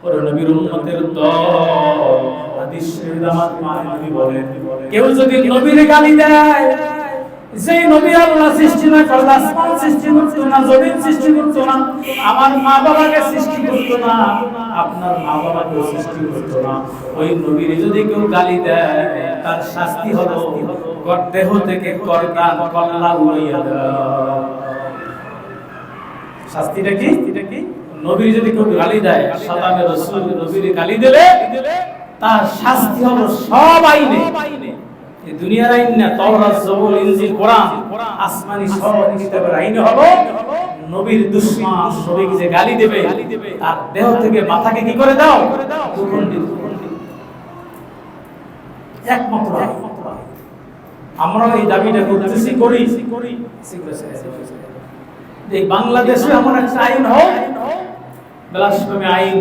ওরে নবীর উম্মতের দল। হাদিস শরীফ আমার নবী বলেন, কেউ যদি নবীর গালি দেয়, যেই নবী আল্লাহ সৃষ্টি না করলে, আসমান সৃষ্টি করতো না, জমিন সৃষ্টি করতো না, আমার মা বাবাকে সৃষ্টি করতো না, আপনার মা বাবাকে সৃষ্টি করতো না, ওই নবীর যদি কেউ গালি দেয়, তার শাস্তি হলো দেহ থেকে গর্দান কল্লা উড়াইয়া দেওয়া। শাস্তিটা কি? নবীর যদি কেউ গালি দেয়, সাতামে রাসূল নবীর গালি দিলে তার শাস্তি হলো সব আইনে, এই দুনিয়ার আইন না, তাওরাত, জবুর, ইনজিল, কোরআন, আসমানি সব কিতাবের আইনে হলো নবীর দুশমন নবীকে যে গালি দেবে, তার দেহ থেকে মাথাকে কি করে দাও? দুখণ্ডিত। একমাত্র আমরা এই দাবিটা করতেছি, করি। এই বাংলাদেশে এমন একটা আইন হোক, ব্লাসফেমি আইন,